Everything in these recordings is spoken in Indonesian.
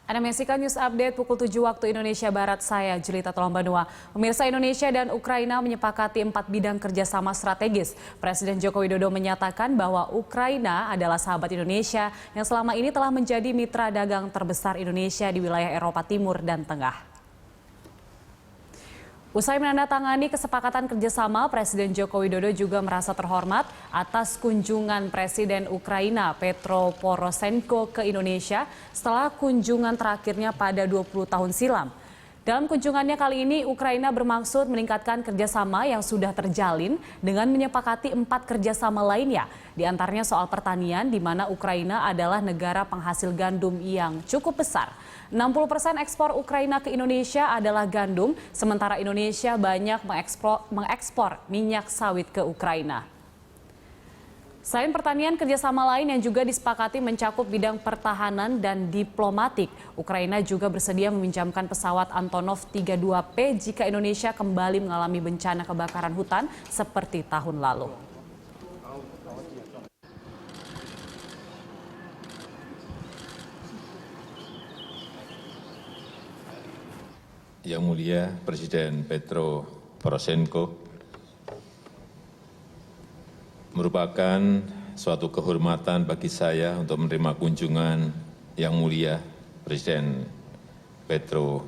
Anda menyaksikan News Update pukul 7 waktu Indonesia Barat, saya Julita Tolombanua. Pemirsa, Indonesia dan Ukraina menyepakati 4 bidang kerjasama strategis. Presiden Joko Widodo menyatakan bahwa Ukraina adalah sahabat Indonesia yang selama ini telah menjadi mitra dagang terbesar Indonesia di wilayah Eropa Timur dan Tengah. Usai menandatangani kesepakatan kerjasama, Presiden Joko Widodo juga merasa terhormat atas kunjungan Presiden Ukraina Petro Poroshenko ke Indonesia setelah kunjungan terakhirnya pada 20 tahun silam. Dalam kunjungannya kali ini, Ukraina bermaksud meningkatkan kerjasama yang sudah terjalin dengan menyepakati 4 kerjasama lainnya, di antaranya soal pertanian, di mana Ukraina adalah negara penghasil gandum yang cukup besar. 60% ekspor Ukraina ke Indonesia adalah gandum, sementara Indonesia banyak mengekspor minyak sawit ke Ukraina. Selain pertanian, kerjasama lain yang juga disepakati mencakup bidang pertahanan dan diplomatik. Ukraina juga bersedia meminjamkan pesawat Antonov 32P jika Indonesia kembali mengalami bencana kebakaran hutan seperti tahun lalu. Yang Mulia Presiden Petro Poroshenko, merupakan suatu kehormatan bagi saya untuk menerima kunjungan Yang Mulia Presiden Petro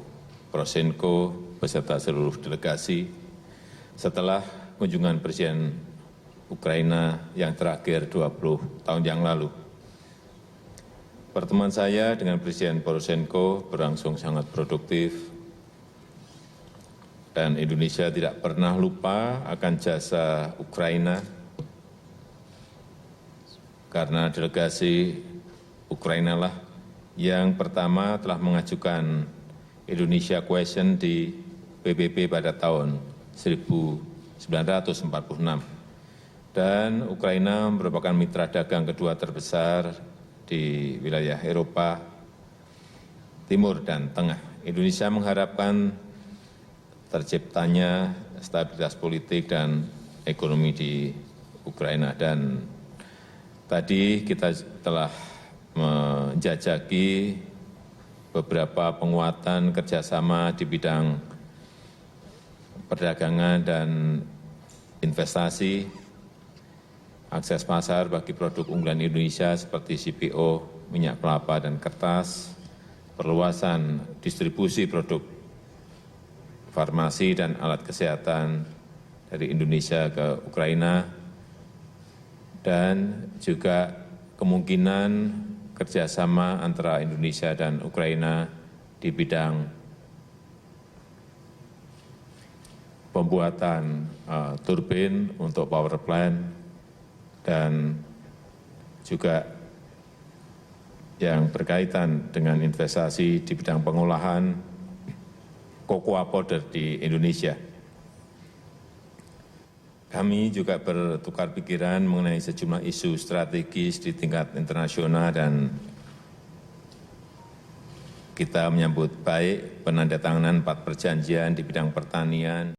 Poroshenko beserta seluruh delegasi setelah kunjungan Presiden Ukraina yang terakhir 20 tahun yang lalu. Pertemuan saya dengan Presiden Poroshenko berlangsung sangat produktif dan Indonesia tidak pernah lupa akan jasa Ukraina, karena delegasi Ukraina lah yang pertama telah mengajukan Indonesia Question di PBB pada tahun 1946. Dan Ukraina merupakan mitra dagang kedua terbesar di wilayah Eropa Timur dan Tengah. Indonesia mengharapkan terciptanya stabilitas politik dan ekonomi di Ukraina. Dan tadi kita telah menjajaki beberapa penguatan kerjasama di bidang perdagangan dan investasi, akses pasar bagi produk unggulan Indonesia seperti CPO, minyak kelapa dan kertas, perluasan distribusi produk farmasi dan alat kesehatan dari Indonesia ke Ukraina, dan juga kemungkinan kerjasama antara Indonesia dan Ukraina di bidang pembuatan turbin untuk power plant dan juga yang berkaitan dengan investasi di bidang pengolahan cocoa powder di Indonesia. Kami juga bertukar pikiran mengenai sejumlah isu strategis di tingkat internasional dan kita menyambut baik penandatanganan 4 perjanjian di bidang pertanian.